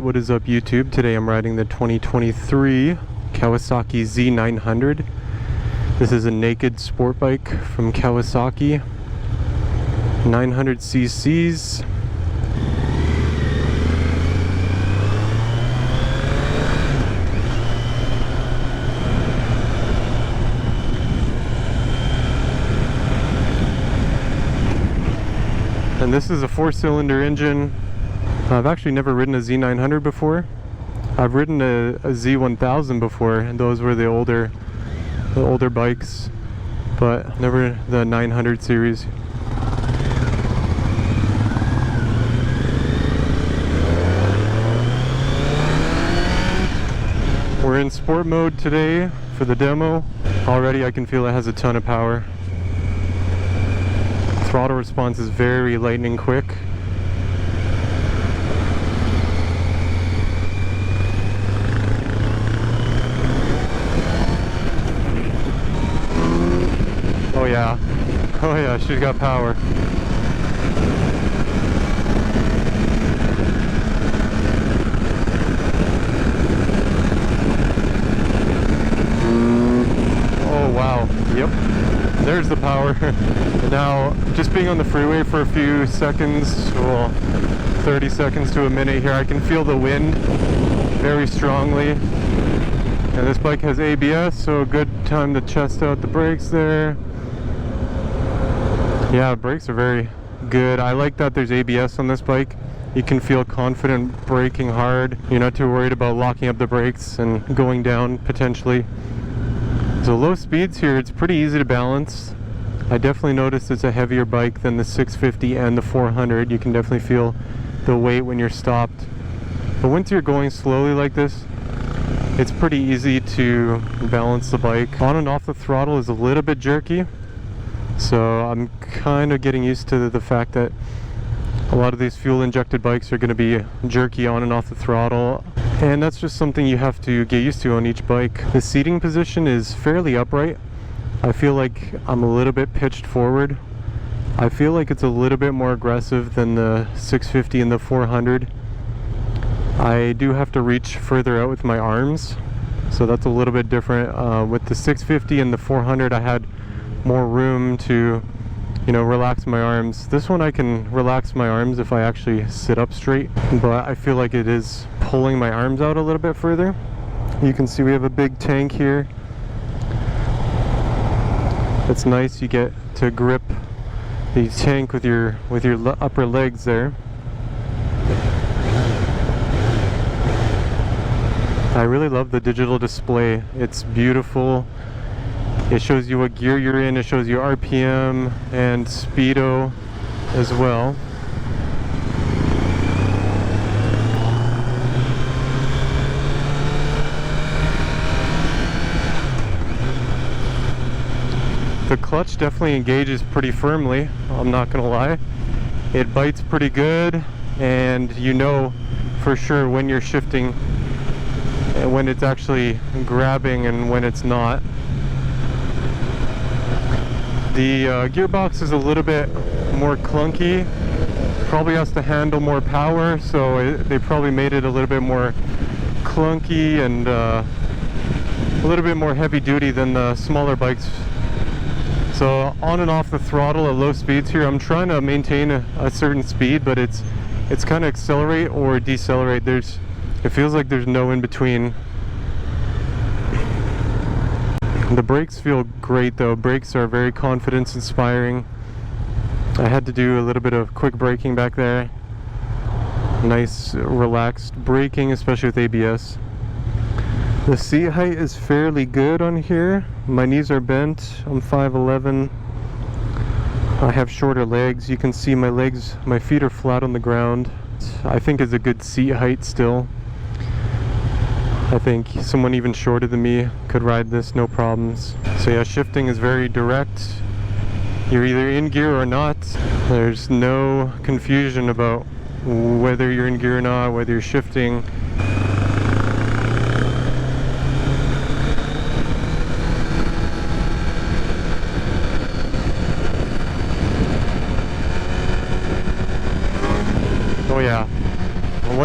what is up YouTube? Today I'm riding the 2023 Kawasaki Z900. This is a naked sport bike from Kawasaki, 900 cc's. And this is a 4-cylinder engine. I've actually never ridden a Z900 before. I've ridden a Z1000 before, and those were the older bikes, but never the 900 series. We're in sport mode today for the demo. Already I can feel it has a ton of power. Throttle response is very lightning quick. Oh yeah, she's got power. Oh wow, yep, there's the power. Now, just being on the freeway for a few seconds, well, 30 seconds to a minute here, I can feel the wind very strongly. And this bike has ABS, so a good time to test out the brakes there. Yeah, brakes are very good. I like that there's ABS on this bike. You can feel confident braking hard. You're not too worried about locking up the brakes and going down potentially. So low speeds here, it's pretty easy to balance. I definitely noticed it's a heavier bike than the 650 and the 400. You can definitely feel the weight when you're stopped. But once you're going slowly like this, it's pretty easy to balance the bike. On and off the throttle is a little bit jerky. So I'm kind of getting used to the fact that a lot of these fuel injected bikes are going to be jerky on and off the throttle, and that's just something you have to get used to on each bike. The seating position is fairly upright. I feel like I'm a little bit pitched forward. I feel like it's a little bit more aggressive than the 650 and the 400. I do have to reach further out with my arms, so that's a little bit different. With the 650 and the 400 I had more room to, relax my arms. This one I can relax my arms if I actually sit up straight, but I feel like it is pulling my arms out a little bit further. You can see we have a big tank here. It's nice, you get to grip the tank with your upper legs there. I really love the digital display. It's beautiful. It shows you what gear you're in, it shows you RPM and speedo as well. The clutch definitely engages pretty firmly, I'm not gonna lie. It bites pretty good, and you know for sure when you're shifting and when it's actually grabbing and when it's not. The gearbox is a little bit more clunky, probably has to handle more power, so they probably made it a little bit more clunky and a little bit more heavy duty than the smaller bikes. So on and off the throttle at low speeds here, I'm trying to maintain a certain speed, but it's kind of accelerate or decelerate. It feels like there's no in between. The brakes feel great though. Brakes are very confidence inspiring. I had to do a little bit of quick braking back there. Nice relaxed braking, especially with ABS. The seat height is fairly good on here. My knees are bent. I'm 5'11". I have shorter legs. You can see my feet are flat on the ground. I think it's a good seat height still. I think someone even shorter than me could ride this, no problems. So yeah, shifting is very direct. You're either in gear or not. There's no confusion about whether you're in gear or not, whether you're shifting.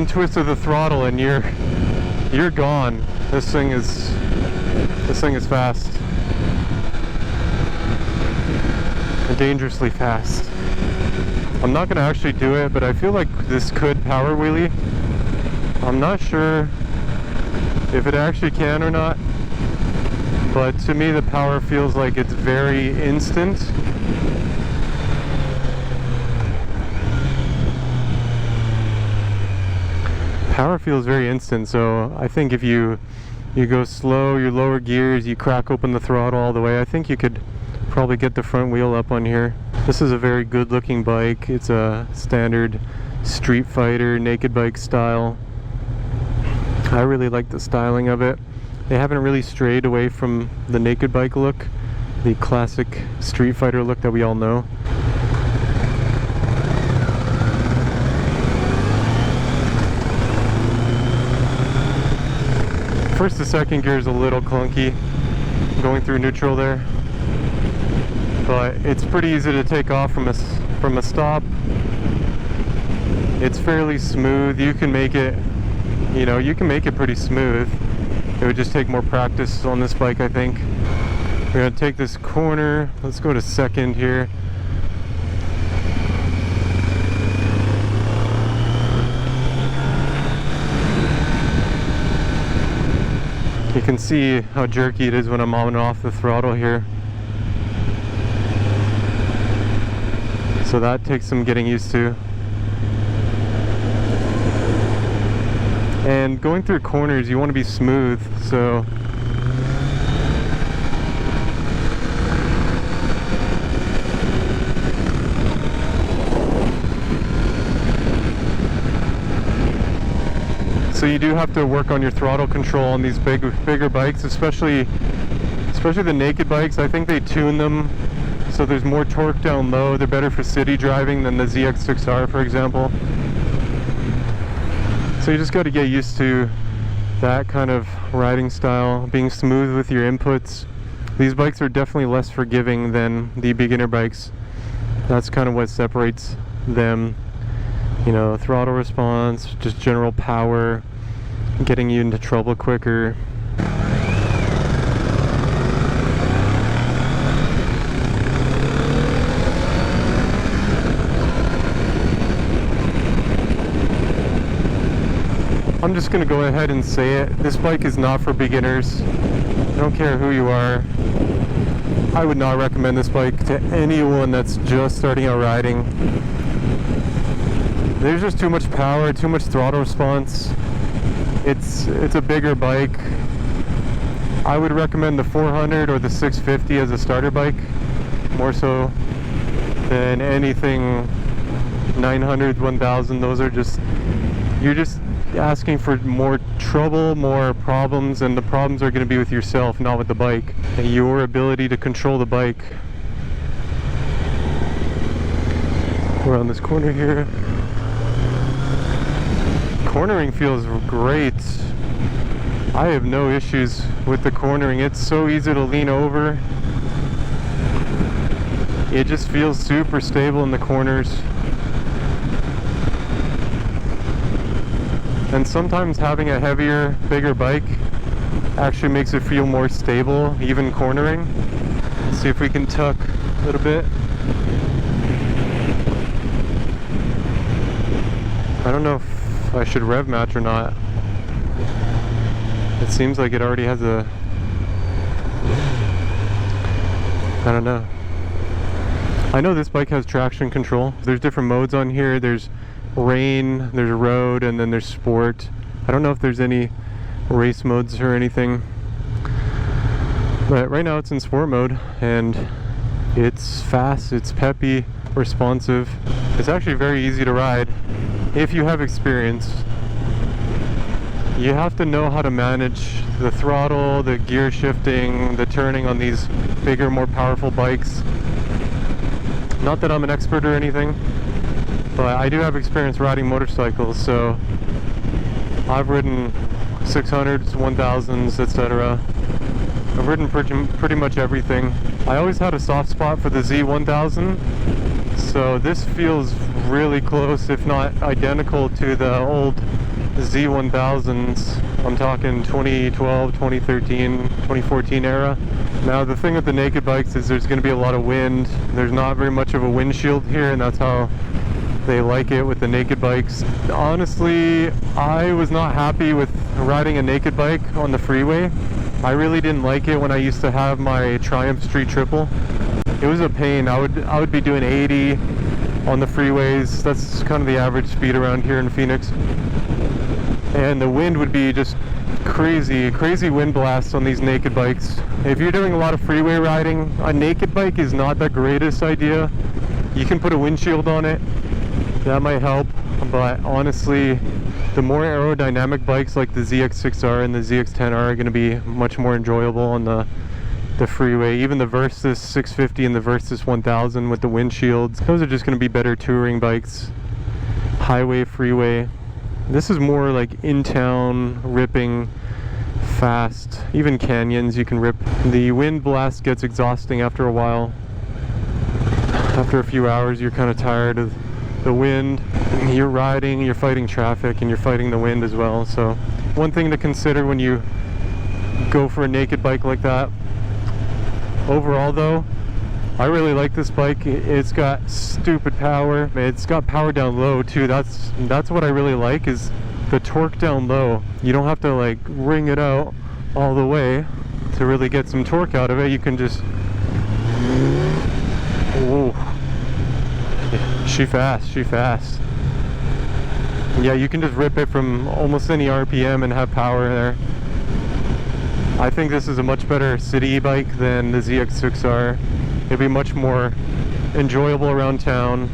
one twist of the throttle and you're gone. This thing is fast. And dangerously fast. I'm not gonna actually do it, but I feel like this could power wheelie. I'm not sure if it actually can or not, but to me the power feels like it's very instant. Power feels very instant, so I think if you go slow, your lower gears, you crack open the throttle all the way, I think you could probably get the front wheel up on here. This is a very good looking bike. It's a standard Street Fighter naked bike style. I really like the styling of it. They haven't really strayed away from the naked bike look, the classic Street Fighter look that we all know. First to second gear is a little clunky going through neutral there, but it's pretty easy to take off from a stop. It's fairly smooth. You can make it, you can make it pretty smooth. It would just take more practice on this bike, I think. We're gonna take this corner. Let's go to second here. You can see how jerky it is when I'm on and off the throttle here. So that takes some getting used to. And going through corners, you want to be smooth, so you do have to work on your throttle control on these bigger bikes, especially the naked bikes. I think they tune them so there's more torque down low. They're better for city driving than the ZX6R, for example. So you just got to get used to that kind of riding style, being smooth with your inputs. These bikes are definitely less forgiving than the beginner bikes. That's kind of what separates them. Throttle response, just general power, getting you into trouble quicker. I'm just gonna go ahead and say it. This bike is not for beginners. I don't care who you are. I would not recommend this bike to anyone that's just starting out riding. There's just too much power, too much throttle response. It's a bigger bike. I would recommend the 400 or the 650 as a starter bike, more so than anything 900, 1000. Those are just, you're just asking for more trouble, more problems, and the problems are going to be with yourself, not with the bike, and your ability to control the bike. Around this corner here. Cornering feels great. I have no issues with the cornering. It's so easy to lean over. It just feels super stable in the corners. And sometimes having a heavier, bigger bike actually makes it feel more stable, even cornering. Let's see if we can tuck a little bit. I don't know if I should rev match or not. It seems like it already has a... I don't know. I know this bike has traction control. There's different modes on here. There's rain, there's road, and then there's sport. I don't know if there's any race modes or anything. But right now it's in sport mode, and it's fast, it's peppy, responsive. It's actually very easy to ride. If you have experience, you have to know how to manage the throttle, the gear shifting, the turning on these bigger, more powerful bikes. Not that I'm an expert or anything, but I do have experience riding motorcycles, so I've ridden 600s, 1000s, etc. I've ridden pretty much everything. I always had a soft spot for the Z1000, so this feels really close, if not identical, to the old Z1000s. I'm talking 2012, 2013, 2014 era. Now the thing with the naked bikes is there's going to be a lot of wind. There's not very much of a windshield here, and that's how they like it with the naked bikes. Honestly, I was not happy with riding a naked bike on the freeway. I really didn't like it when I used to have my Triumph Street Triple. It was a pain. I would be doing 80 on the freeways. That's kind of the average speed around here in Phoenix. And the wind would be just crazy wind blasts on these naked bikes. If you're doing a lot of freeway riding, a naked bike is not the greatest idea. You can put a windshield on it. That might help, but honestly, the more aerodynamic bikes like the ZX6R and the ZX10R are going to be much more enjoyable on the freeway. Even the Versys 650 and the Versys 1000 with the windshields, those are just going to be better touring bikes. Highway, freeway. This is more like in-town, ripping, fast. Even canyons you can rip. The wind blast gets exhausting after a while. After a few hours, you're kind of tired of the wind. You're riding, you're fighting traffic, and you're fighting the wind as well. So one thing to consider when you go for a naked bike like that. Overall though, I really like this bike. It's got stupid power. It's got power down low too. That's what I really like, is the torque down low. You don't have to like wring it out all the way to really get some torque out of it. You can just, whoa. She fast. Yeah, you can just rip it from almost any RPM and have power there. I think this is a much better city bike than the ZX6R. It'd be much more enjoyable around town.